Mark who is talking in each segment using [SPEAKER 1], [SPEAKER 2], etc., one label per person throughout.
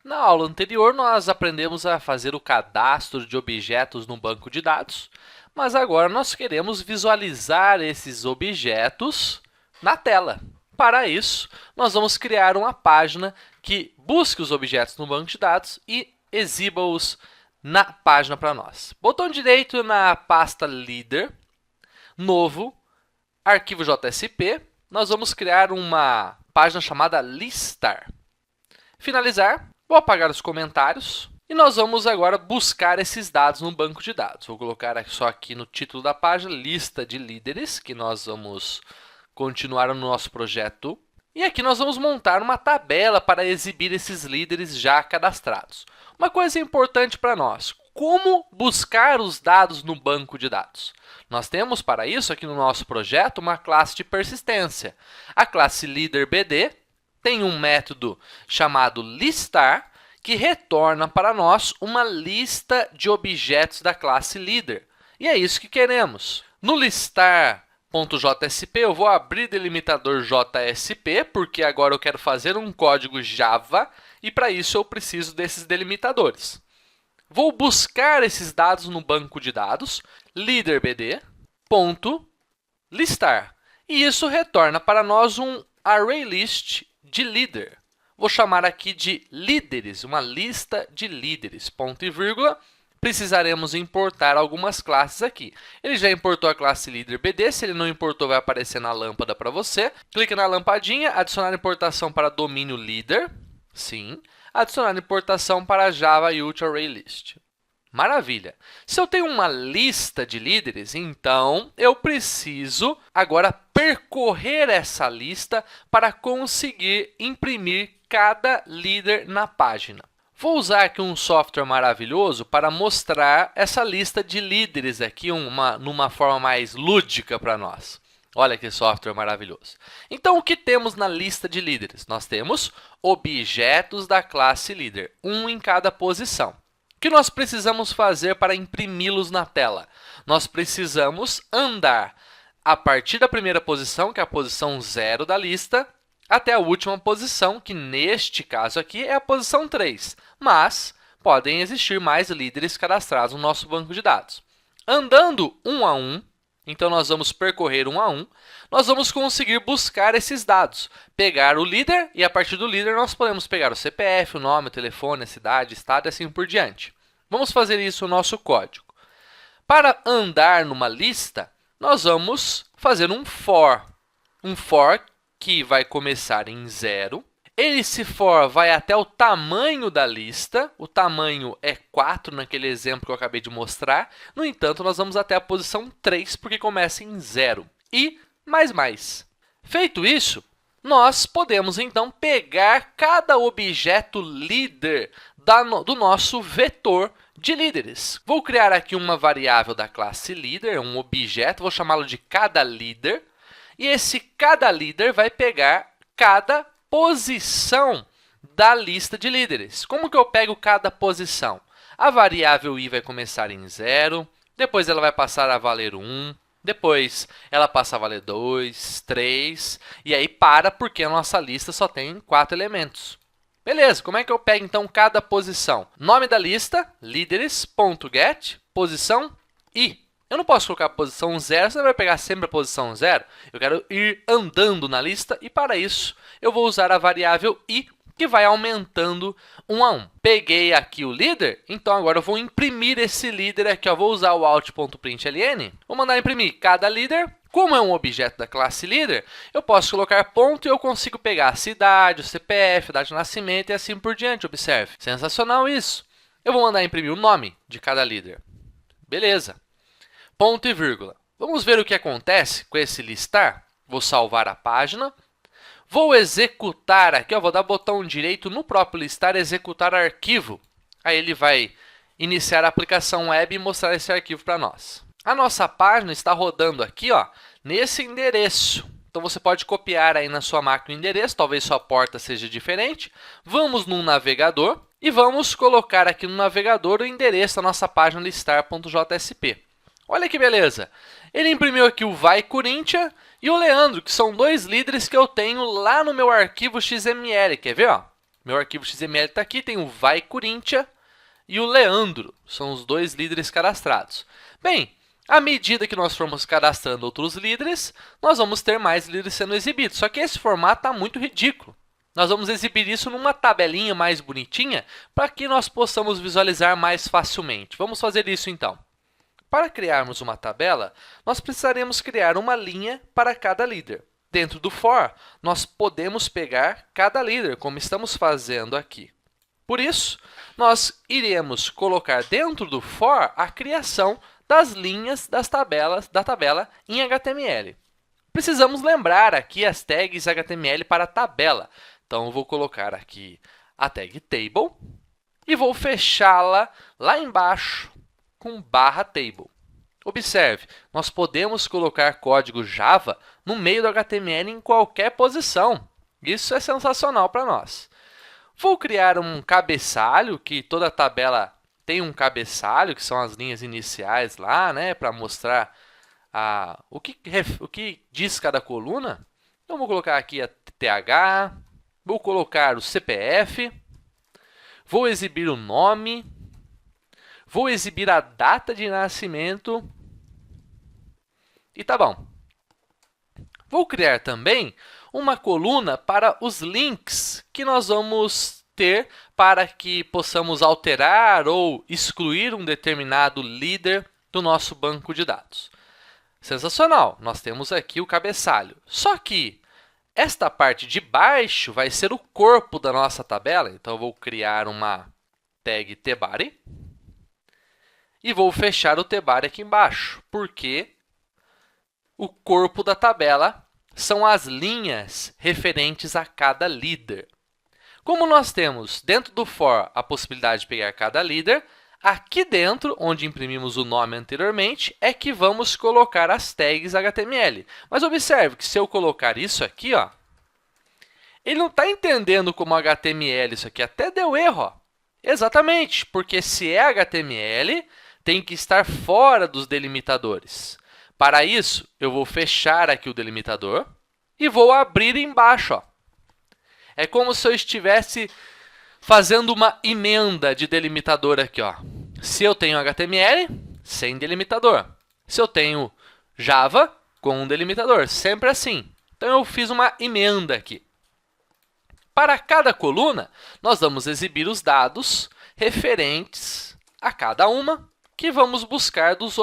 [SPEAKER 1] Na aula anterior, nós aprendemos a fazer o cadastro de objetos no banco de dados, mas agora nós queremos visualizar esses objetos na tela. Para isso, nós vamos criar uma página que busque os objetos no banco de dados e exiba-os na página para nós. Botão direito na pasta Leader, Novo, Arquivo JSP, nós vamos criar uma página chamada Listar. Finalizar. Vou apagar os comentários e nós vamos agora buscar esses dados no banco de dados. Vou colocar só aqui no título da página, lista de líderes, que nós vamos continuar no nosso projeto. E aqui nós vamos montar uma tabela para exibir esses líderes já cadastrados. Uma coisa importante para nós, como buscar os dados no banco de dados? Nós temos para isso aqui no nosso projeto uma classe de persistência. A classe LeaderBD tem um método chamado listar, que retorna para nós uma lista de objetos da classe Leader. E é isso que queremos. No listar.jsp, eu vou abrir delimitador JSP, porque agora eu quero fazer um código Java, e para isso eu preciso desses delimitadores. Vou buscar esses dados no banco de dados, leaderbd.listar. E isso retorna para nós um ArrayList de líder. Vou chamar aqui de líderes, uma lista de líderes, ponto e vírgula. Precisaremos importar algumas classes aqui. Ele já importou a classe LeaderBD, se ele não importou, vai aparecer na lâmpada para você. Clique na lampadinha, adicionar importação para domínio líder, sim. Adicionar importação para Java Util ArrayList. Maravilha! Se eu tenho uma lista de líderes, então eu preciso agora percorrer essa lista para conseguir imprimir cada líder na página. Vou usar aqui um software maravilhoso para mostrar essa lista de líderes aqui numa forma mais lúdica para nós. Olha que software maravilhoso. Então, o que temos na lista de líderes? Nós temos objetos da classe líder, um em cada posição. O que nós precisamos fazer para imprimi-los na tela? Nós precisamos andar a partir da primeira posição, que é a posição 0 da lista, até a última posição, que neste caso aqui é a posição 3. Mas podem existir mais líderes cadastrados no nosso banco de dados. Andando um a um, então nós vamos percorrer um a um, nós vamos conseguir buscar esses dados. Pegar o líder e a partir do líder nós podemos pegar o CPF, o nome, o telefone, a cidade, estado e assim por diante. Vamos fazer isso no nosso código. Para andar numa lista, nós vamos fazer um for. Um for que vai começar em 0. Esse for vai até o tamanho da lista. O tamanho é 4 naquele exemplo que eu acabei de mostrar. No entanto, nós vamos até a posição 3, porque começa em 0. E mais. Feito isso, nós podemos, então, pegar cada objeto líder do nosso vetor de líderes. Vou criar aqui uma variável da classe líder, um objeto, vou chamá-lo de cada líder. E esse cada líder vai pegar cada posição da lista de líderes. Como que eu pego cada posição? A variável i vai começar em 0, depois ela vai passar a valer 1, depois ela passa a valer 2, 3, e aí para porque a nossa lista só tem 4 elementos. Beleza, como é que eu pego então cada posição? Nome da lista, líderes.get, posição i. Eu não posso colocar a posição 0, você vai pegar sempre a posição 0. Eu quero ir andando na lista e para isso eu vou usar a variável i, que vai aumentando um a um. Peguei aqui o líder, então agora eu vou imprimir esse líder aqui. Vou usar o out.println, vou mandar imprimir cada líder. Como é um objeto da classe líder, eu posso colocar ponto e eu consigo pegar a cidade, o CPF, a data de nascimento e assim por diante. Observe. Sensacional isso. Eu vou mandar imprimir o nome de cada líder. Beleza. Ponto e vírgula. Vamos ver o que acontece com esse listar. Vou salvar a página. Vou executar aqui, vou dar botão direito no próprio listar, executar arquivo. Aí ele vai iniciar a aplicação web e mostrar esse arquivo para nós. A nossa página está rodando aqui, nesse endereço. Então, você pode copiar aí na sua máquina o endereço, talvez sua porta seja diferente. Vamos no navegador e vamos colocar aqui no navegador o endereço da nossa página listar.jsp. Olha que beleza! Ele imprimiu aqui o Vai Corinthians e o Leandro, que são dois líderes que eu tenho lá no meu arquivo XML. Quer ver? Meu arquivo XML está aqui, tem o Vai Corinthians e o Leandro, são os dois líderes cadastrados. Bem, à medida que nós formos cadastrando outros líderes, nós vamos ter mais líderes sendo exibidos. Só que esse formato está muito ridículo. Nós vamos exibir isso numa tabelinha mais bonitinha para que nós possamos visualizar mais facilmente. Vamos fazer isso então. Para criarmos uma tabela, nós precisaremos criar uma linha para cada líder. Dentro do for, nós podemos pegar cada líder, como estamos fazendo aqui. Por isso, nós iremos colocar dentro do for a criação das linhas da tabela em HTML. Precisamos lembrar aqui as tags HTML para a tabela. Então, eu vou colocar aqui a tag table e vou fechá-la lá embaixo com /table. Observe, nós podemos colocar código Java no meio do HTML em qualquer posição. Isso é sensacional para nós. Vou criar um cabeçalho, que toda tabela tem um cabeçalho, que são as linhas iniciais lá, né, para mostrar o que diz cada coluna. Então, vou colocar aqui a TH, vou colocar o CPF, vou exibir o nome, vou exibir a data de nascimento e tá bom. Vou criar também uma coluna para os links que nós vamos ter para que possamos alterar ou excluir um determinado líder do nosso banco de dados. Sensacional! Nós temos aqui o cabeçalho. Só que esta parte de baixo vai ser o corpo da nossa tabela. Então, eu vou criar uma tag tbody e vou fechar o tbody aqui embaixo, porque o corpo da tabela são as linhas referentes a cada líder. Como nós temos dentro do for a possibilidade de pegar cada líder, aqui dentro, onde imprimimos o nome anteriormente, é que vamos colocar as tags HTML. Mas observe que se eu colocar isso aqui, ó, ele não está entendendo como HTML isso aqui, até deu erro. Ó. Exatamente, porque se é HTML, tem que estar fora dos delimitadores. Para isso, eu vou fechar aqui o delimitador e vou abrir embaixo. Ó. É como se eu estivesse fazendo uma emenda de delimitador aqui. Ó. Se eu tenho HTML, sem delimitador. Se eu tenho Java, com um delimitador. Sempre assim. Então, eu fiz uma emenda aqui. Para cada coluna, nós vamos exibir os dados referentes a cada uma que vamos buscar dos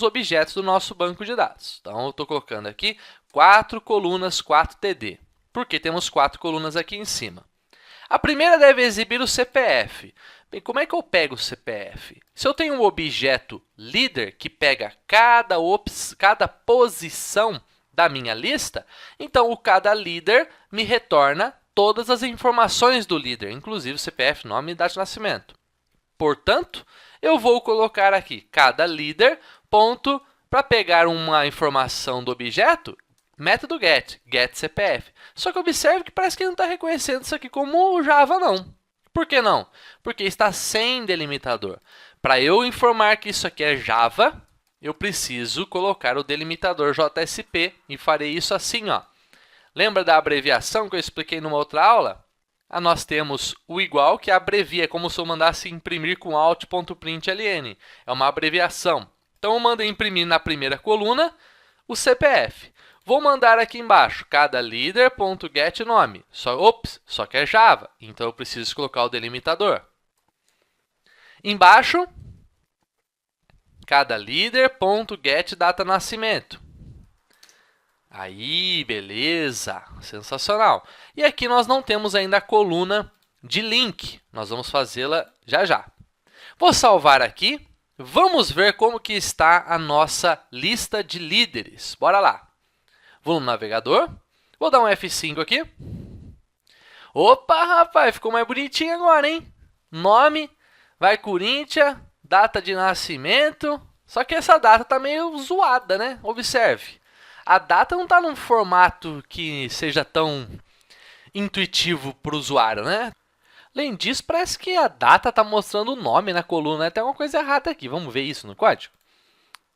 [SPEAKER 1] objetos do nosso banco de dados. Então, eu estou colocando aqui 4 colunas 4TD, porque temos 4 colunas aqui em cima. A primeira deve exibir o CPF. Bem, como é que eu pego o CPF? Se eu tenho um objeto líder que pega cada posição da minha lista, então o cada líder me retorna todas as informações do líder, inclusive o CPF, nome e data de nascimento. Portanto, eu vou colocar aqui cada líder, ponto, para pegar uma informação do objeto, método getCPF. Só que observe que parece que não está reconhecendo isso aqui como Java, não. Por que não? Porque está sem delimitador. Para eu informar que isso aqui é Java, eu preciso colocar o delimitador JSP e farei isso assim, ó. Lembra da abreviação que eu expliquei numa outra aula? Nós temos o igual, que abrevia, é como se eu mandasse imprimir com alt.println. É uma abreviação. Então, eu mando imprimir na primeira coluna o CPF. Vou mandar aqui embaixo, cada líder.getNome. Só que é Java, então eu preciso colocar o delimitador. Embaixo, cada líder.getDataNascimento. Aí, beleza, sensacional. E aqui nós não temos ainda a coluna de link, nós vamos fazê-la já já. Vou salvar aqui, vamos ver como que está a nossa lista de líderes. Bora lá. Vou no navegador, vou dar um F5 aqui. Opa, rapaz, ficou mais bonitinho agora, hein? Nome, vai Corinthians, data de nascimento. Só que essa data está meio zoada, né? Observe. A data não está num formato que seja tão intuitivo para o usuário, né? Além disso, parece que a data está mostrando o nome na coluna. Tem alguma coisa errada aqui. Vamos ver isso no código?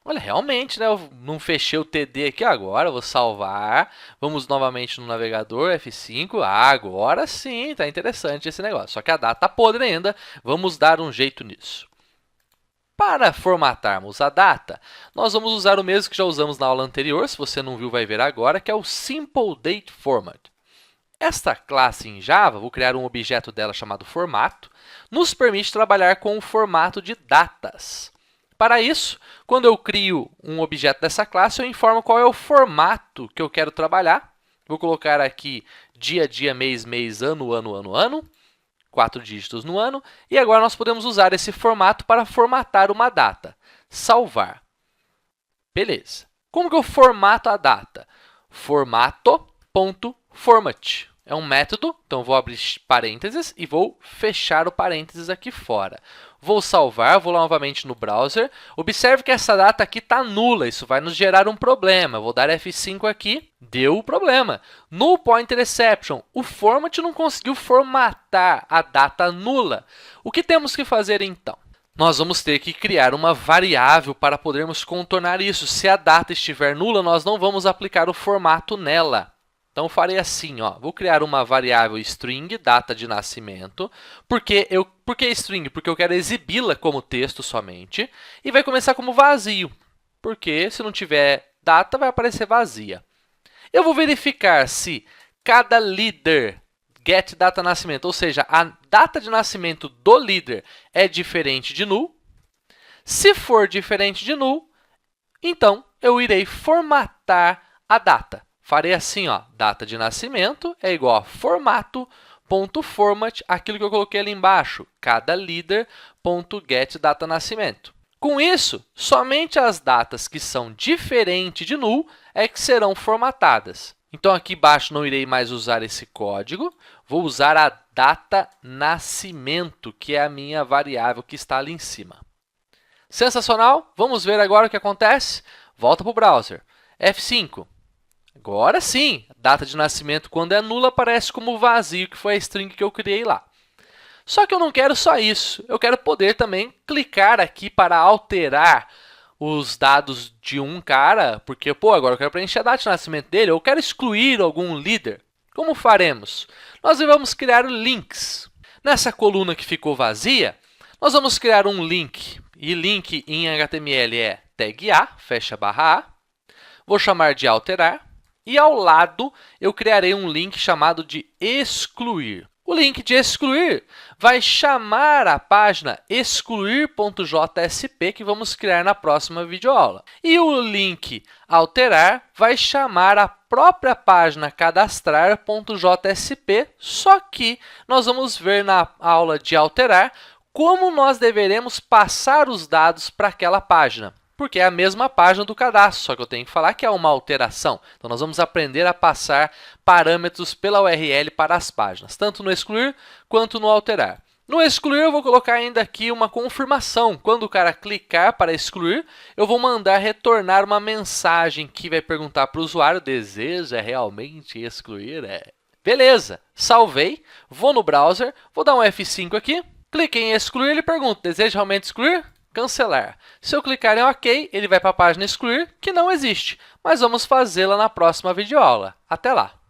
[SPEAKER 1] Olha, realmente, né? Eu não fechei o TD aqui agora, vou salvar. Vamos novamente no navegador, F5. Ah, agora sim, tá interessante esse negócio. Só que a data tá podre ainda, vamos dar um jeito nisso. Para formatarmos a data, nós vamos usar o mesmo que já usamos na aula anterior. Se você não viu, vai ver agora, que é o Simple Date Format. Esta classe em Java, vou criar um objeto dela chamado formato, nos permite trabalhar com o formato de datas. Para isso, quando eu crio um objeto dessa classe, eu informo qual é o formato que eu quero trabalhar. Vou colocar aqui dia, dia, mês, mês, ano, ano, ano, ano. 4 dígitos no ano. E agora nós podemos usar esse formato para formatar uma data. Salvar. Beleza. Como que eu formato a data? Formato.format. É um método, então vou abrir parênteses e vou fechar o parênteses aqui fora. Vou salvar, vou lá novamente no browser. Observe que essa data aqui está nula, isso vai nos gerar um problema. Vou dar F5 aqui, deu o problema. Null Pointer Exception, o format não conseguiu formatar a data nula. O que temos que fazer então? Nós vamos ter que criar uma variável para podermos contornar isso. Se a data estiver nula, nós não vamos aplicar o formato nela. Então, eu farei assim, ó, vou criar uma variável string, data de nascimento. Por que string? Porque eu quero exibi-la como texto somente. E vai começar como vazio, porque se não tiver data, vai aparecer vazia. Eu vou verificar se cada líder get data nascimento, ou seja, a data de nascimento do líder é diferente de null. Se for diferente de null, então eu irei formatar a data. Farei assim, ó, data de nascimento é igual a formato.format, aquilo que eu coloquei ali embaixo, cada líder.getDataNascimento. Com isso, somente as datas que são diferentes de null é que serão formatadas. Então, aqui embaixo não irei mais usar esse código, vou usar a data nascimento, que é a minha variável que está ali em cima. Sensacional! Vamos ver agora o que acontece. Volta para o browser. F5. Agora sim, a data de nascimento, quando é nula, aparece como vazio, que foi a string que eu criei lá. Só que eu não quero só isso. Eu quero poder também clicar aqui para alterar os dados de um cara, porque, agora eu quero preencher a data de nascimento dele, ou eu quero excluir algum líder. Como faremos? Nós vamos criar links. Nessa coluna que ficou vazia, nós vamos criar um link. E link em HTML é tag A, fecha barra A. Vou chamar de alterar. E ao lado, eu criarei um link chamado de excluir. O link de excluir vai chamar a página excluir.jsp, que vamos criar na próxima videoaula. E o link alterar vai chamar a própria página cadastrar.jsp, só que nós vamos ver na aula de alterar como nós deveremos passar os dados para aquela página. Porque é a mesma página do cadastro, só que eu tenho que falar que é uma alteração. Então, nós vamos aprender a passar parâmetros pela URL para as páginas, tanto no excluir quanto no alterar. No excluir, eu vou colocar ainda aqui uma confirmação. Quando o cara clicar para excluir, eu vou mandar retornar uma mensagem que vai perguntar para o usuário: deseja realmente excluir? Beleza, salvei, vou no browser, vou dar um F5 aqui, cliquei em excluir, ele pergunta: deseja realmente excluir? Cancelar. Se eu clicar em OK, ele vai para a página excluir, que não existe, mas vamos fazê-la na próxima videoaula. Até lá!